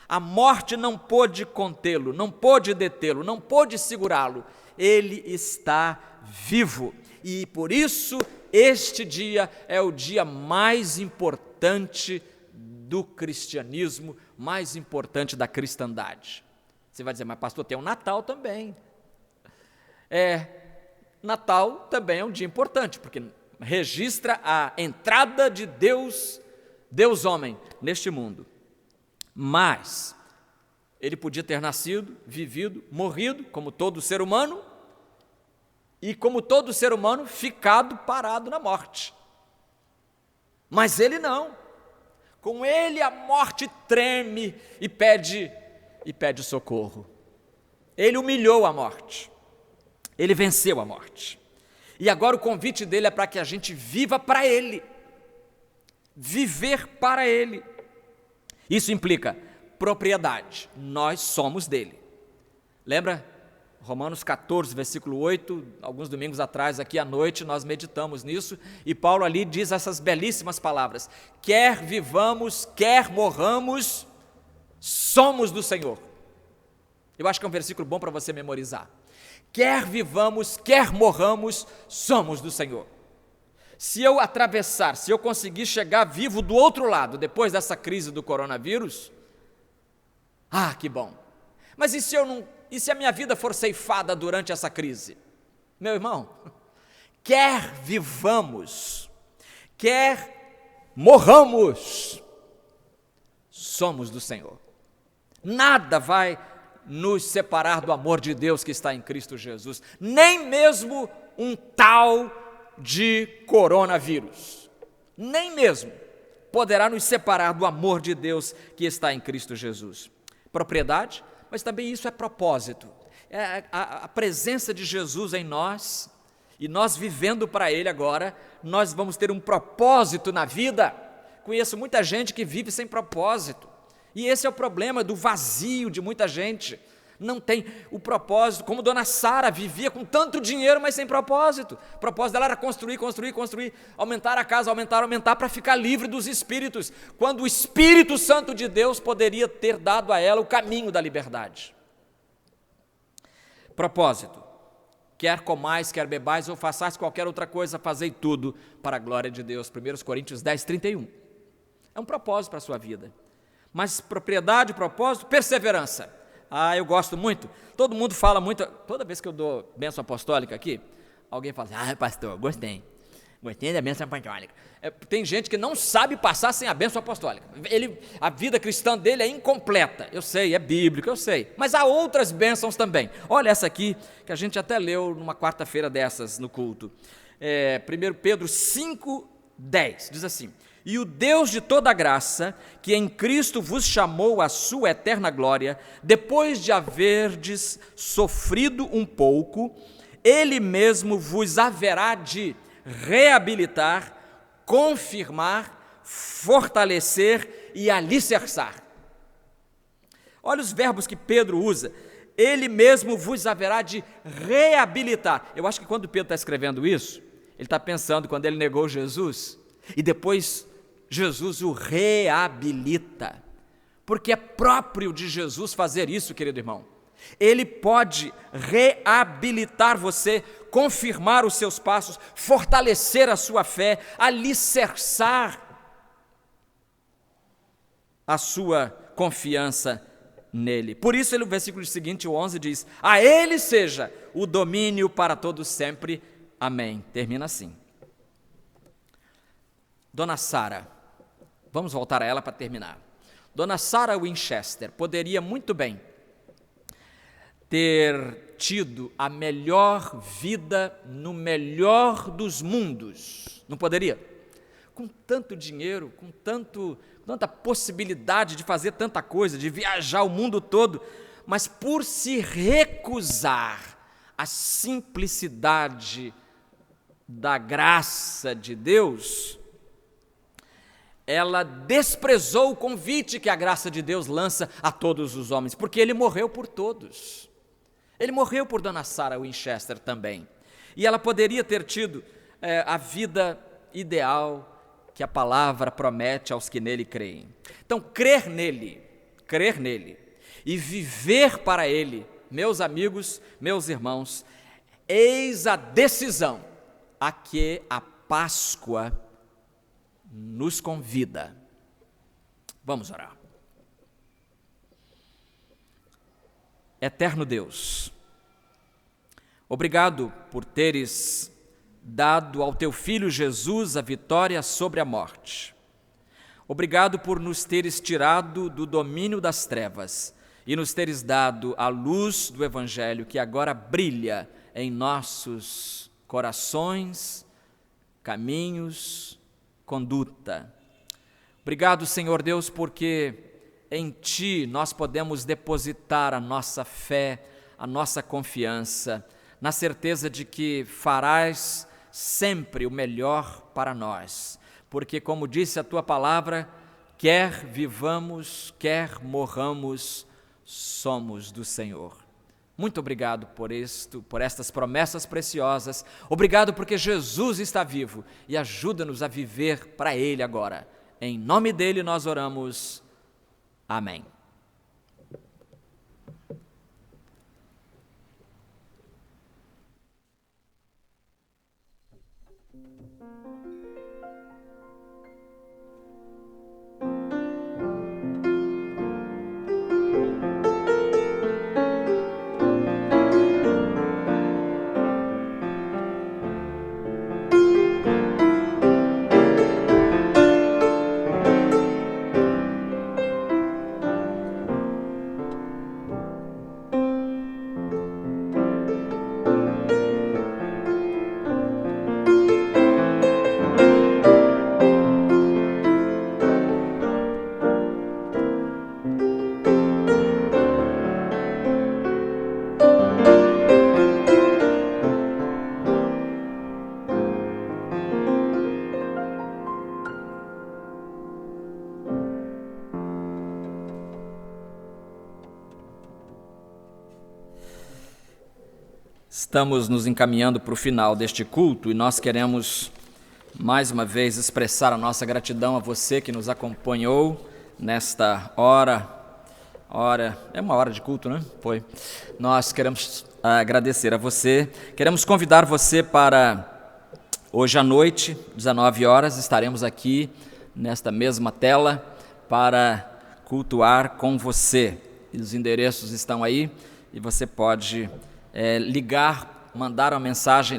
A morte não pôde contê-lo, não pôde detê-lo, não pôde segurá-lo. Ele está vivo e por isso este dia é o dia mais importante do cristianismo, mais importante da cristandade. Você vai dizer, mas pastor, tem o Natal também. Natal também é um dia importante, porque registra a entrada de Deus homem, neste mundo. Mas ele podia ter nascido, vivido, morrido, como todo ser humano, e como todo ser humano, ficado parado na morte. Mas ele não. Com ele a morte treme e pede socorro. Ele humilhou a morte. Ele venceu a morte. E agora o convite dele é para que a gente viva para ele. Viver para ele. Isso implica propriedade. Nós somos dele. Lembra? Romanos 14, versículo 8, alguns domingos atrás, aqui à noite, nós meditamos nisso, e Paulo ali diz essas belíssimas palavras: quer vivamos, quer morramos, somos do Senhor. Eu acho que é um versículo bom para você memorizar. Quer vivamos, quer morramos, somos do Senhor. Se eu atravessar, se eu conseguir chegar vivo do outro lado, depois dessa crise do coronavírus, que bom. Mas e se a minha vida for ceifada durante essa crise? Meu irmão, quer vivamos, quer morramos, somos do Senhor. Nada vai nos separar do amor de Deus que está em Cristo Jesus, nem mesmo um tal de coronavírus, nem mesmo poderá nos separar do amor de Deus que está em Cristo Jesus. Propriedade, mas também isso é propósito, é a presença de Jesus em nós, e nós vivendo para Ele agora, nós vamos ter um propósito na vida. Conheço muita gente que vive sem propósito, e esse é o problema do vazio de muita gente, não tem o propósito, como Dona Sara vivia com tanto dinheiro, mas sem propósito. O propósito dela era construir, aumentar a casa, aumentar, para ficar livre dos espíritos, quando o Espírito Santo de Deus poderia ter dado a ela o caminho da liberdade. Propósito: quer comais, quer bebais, ou façais qualquer outra coisa, fazei tudo para a glória de Deus. 1 Coríntios 10, 31. É um propósito para a sua vida. Mas propriedade, propósito, perseverança. Eu gosto muito, todo mundo fala muito, toda vez que eu dou bênção apostólica aqui, alguém fala assim, pastor, gostei da bênção apostólica. Tem gente que não sabe passar sem a bênção apostólica, a vida cristã dele é incompleta, eu sei, é bíblico, eu sei, mas há outras bênçãos também. Olha essa aqui, que a gente até leu numa quarta-feira dessas no culto, 1 Pedro 5, 10, diz assim: e o Deus de toda graça, que em Cristo vos chamou à sua eterna glória, depois de haverdes sofrido um pouco, Ele mesmo vos haverá de reabilitar, confirmar, fortalecer e alicerçar. Olha os verbos que Pedro usa. Ele mesmo vos haverá de reabilitar. Eu acho que quando Pedro está escrevendo isso, ele está pensando quando ele negou Jesus, e depois Jesus o reabilita, porque é próprio de Jesus fazer isso, querido irmão. Ele pode reabilitar você, confirmar os seus passos, fortalecer a sua fé, alicerçar a sua confiança nele. Por isso, o versículo seguinte, o 11, diz: a Ele seja o domínio para todos sempre. Amém. Termina assim. Dona Sara, vamos voltar a ela para terminar. Dona Sara Winchester poderia muito bem ter tido a melhor vida no melhor dos mundos, não poderia? com tanto dinheiro, com tanta possibilidade de fazer tanta coisa, de viajar o mundo todo, mas por se recusar à simplicidade da graça de Deus, ela desprezou o convite que a graça de Deus lança a todos os homens, porque Ele morreu por todos. Ele morreu por Dona Sarah Winchester também. E ela poderia ter tido a vida ideal que a palavra promete aos que nele creem. Então, crer nele e viver para Ele, meus amigos, meus irmãos, eis a decisão a que a Páscoa nos convida. Vamos orar. Eterno Deus, obrigado por teres dado ao teu Filho Jesus a vitória sobre a morte. Obrigado por nos teres tirado do domínio das trevas e nos teres dado a luz do Evangelho que agora brilha em nossos corações, caminhos, conduta. Obrigado, Senhor Deus, porque em Ti nós podemos depositar a nossa fé, a nossa confiança, na certeza de que farás sempre o melhor para nós, porque, como disse a Tua palavra, quer vivamos, quer morramos, somos do Senhor. Muito obrigado por estas promessas preciosas. Obrigado porque Jesus está vivo e ajuda-nos a viver para Ele agora. Em nome dEle nós oramos. Amém. Estamos nos encaminhando para o final deste culto e nós queremos, mais uma vez, expressar a nossa gratidão a você que nos acompanhou nesta hora. É uma hora de culto, né? Foi. Nós queremos agradecer a você. Queremos convidar você para hoje à noite, 19 horas, estaremos aqui nesta mesma tela para cultuar com você. E os endereços estão aí e você pode ligar, mandar uma mensagem,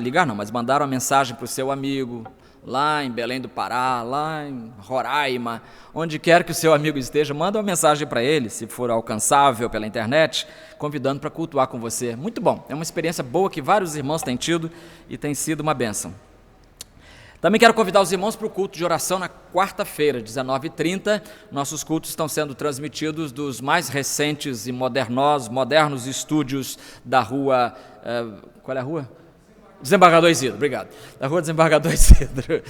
mandar uma mensagem para o seu amigo, lá em Belém do Pará, lá em Roraima, onde quer que o seu amigo esteja, manda uma mensagem para ele, se for alcançável pela internet, convidando para cultuar com você. Muito bom, é uma experiência boa que vários irmãos têm tido e tem sido uma bênção. Também quero convidar os irmãos para o culto de oração na quarta-feira, 19h30. Nossos cultos estão sendo transmitidos dos mais recentes e modernos estúdios da rua... qual é a rua? Desembargador Isidro, obrigado. Da rua Desembargador Isidro.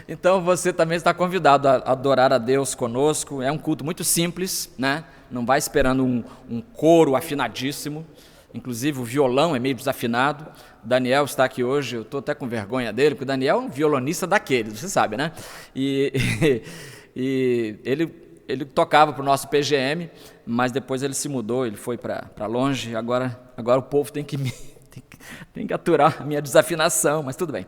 Então você também está convidado a adorar a Deus conosco. É um culto muito simples, né? Não vai esperando um coro afinadíssimo. Inclusive o violão é meio desafinado. O Daniel está aqui hoje, eu estou até com vergonha dele, porque o Daniel é um violonista daqueles, você sabe, né? E ele tocava para o nosso PGM, mas depois ele se mudou, ele foi para longe, agora o povo tem que aturar a minha desafinação, mas tudo bem.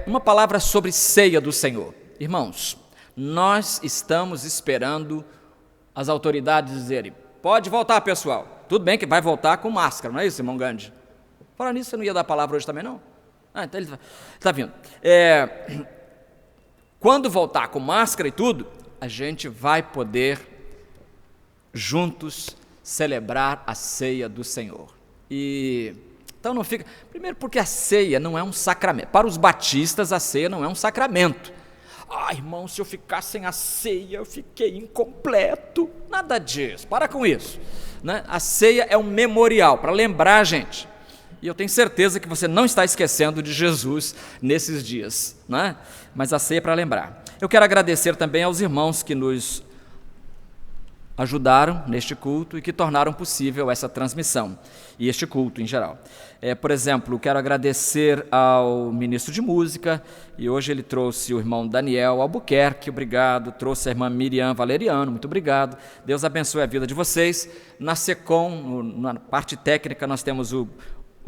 Uma palavra sobre ceia do Senhor. Irmãos, nós estamos esperando as autoridades dizerem, pode voltar, pessoal. Tudo bem que vai voltar com máscara, não é isso, irmão Gandhi? Falar nisso, você não ia dar a palavra hoje também, não? Então ele está vindo. Quando voltar com máscara e tudo, a gente vai poder juntos celebrar a ceia do Senhor. Então não fica... Primeiro porque a ceia não é um sacramento. Para os batistas, a ceia não é um sacramento. irmão, se eu ficar sem a ceia, eu fiquei incompleto. Nada disso, para com isso, né? A ceia é um memorial para lembrar a gente. E eu tenho certeza que você não está esquecendo de Jesus nesses dias, né? Mas a ceia é para lembrar. Eu quero agradecer também aos irmãos que nos ajudaram neste culto e que tornaram possível essa transmissão e este culto em geral. Por exemplo, quero agradecer ao ministro de música, e hoje ele trouxe o irmão Daniel Albuquerque, obrigado, trouxe a irmã Miriam Valeriano, muito obrigado, Deus abençoe a vida de vocês. Na SECOM, na parte técnica, nós temos o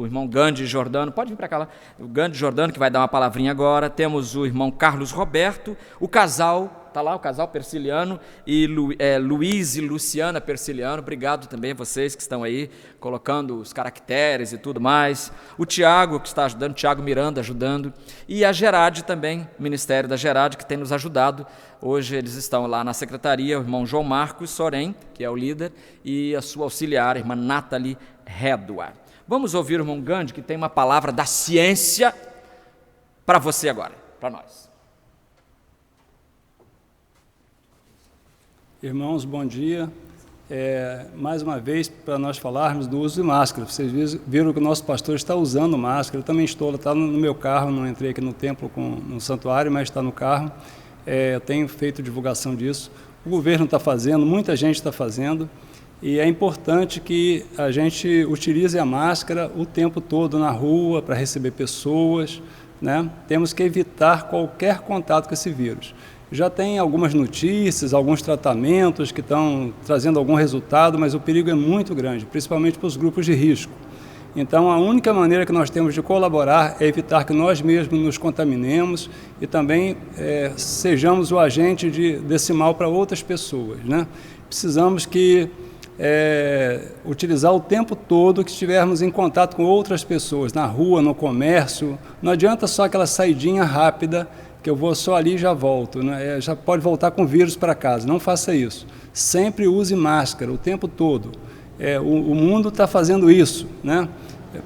irmão Gandhi Jordano, pode vir para cá lá, o Gandhi Jordano, que vai dar uma palavrinha agora, temos o irmão Carlos Roberto, o casal, está lá o casal Persiliano, e Luiz e Luciana Persiliano, obrigado também a vocês que estão aí, colocando os caracteres e tudo mais, o Tiago que está ajudando, Tiago Miranda ajudando, e a Gerade também, o Ministério da Gerade, que tem nos ajudado, hoje eles estão lá na secretaria, o irmão João Marcos Sorém, que é o líder, e a sua auxiliar, a irmã Nathalie Redua. Vamos ouvir o irmão Gandhi, que tem uma palavra da ciência para você agora, para nós.
Irmãos, bom dia. Mais uma vez, para nós falarmos do uso de máscara. Vocês viram que o nosso pastor está usando máscara. Eu também estou, está no meu carro, não entrei aqui no templo, no santuário, mas está no carro. Eu tenho feito divulgação disso. O governo está fazendo, muita gente está fazendo. E é importante que a gente utilize a máscara o tempo todo na rua para receber pessoas, né? Temos que evitar qualquer contato com esse vírus. Já tem algumas notícias, alguns tratamentos que estão trazendo algum resultado, mas o perigo é muito grande, principalmente para os grupos de risco. Então, a única maneira que nós temos de colaborar é evitar que nós mesmos nos contaminemos e também sejamos o agente desse mal para outras pessoas, né? Precisamos utilizar o tempo todo que estivermos em contato com outras pessoas, na rua, no comércio. Não adianta só aquela saidinha rápida, que eu vou só ali e já volto, né? Já pode voltar com vírus para casa. Não faça isso. Sempre use máscara o tempo todo. O mundo está fazendo isso, né?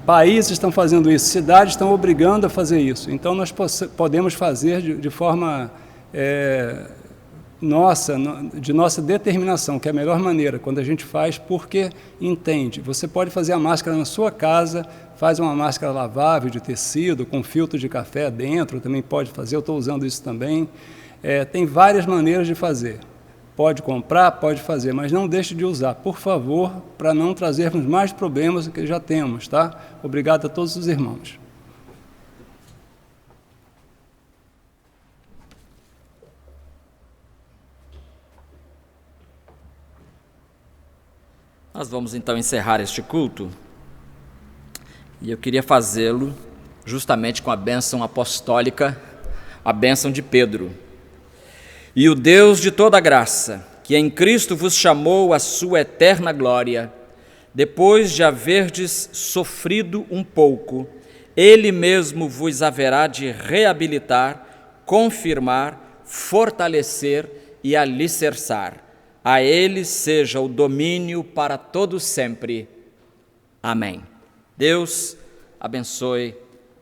Países estão fazendo isso, cidades estão obrigando a fazer isso. Então, nós podemos fazer de forma de nossa determinação, que é a melhor maneira, quando a gente faz porque entende. Você pode fazer a máscara na sua casa, faz uma máscara lavável de tecido, com filtro de café dentro, também pode fazer, eu estou usando isso também. Tem várias maneiras de fazer. Pode comprar, pode fazer, mas não deixe de usar, por favor, para não trazermos mais problemas do que já temos, tá? Obrigado a todos os irmãos.
Nós vamos então encerrar este culto e eu queria fazê-lo justamente com a bênção apostólica, a bênção de Pedro. E o Deus de toda graça, que em Cristo vos chamou à sua eterna glória, depois de haverdes sofrido um pouco, Ele mesmo vos haverá de reabilitar, confirmar, fortalecer e alicerçar. A Ele seja o domínio para todo sempre. Amém. Deus abençoe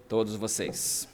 todos vocês.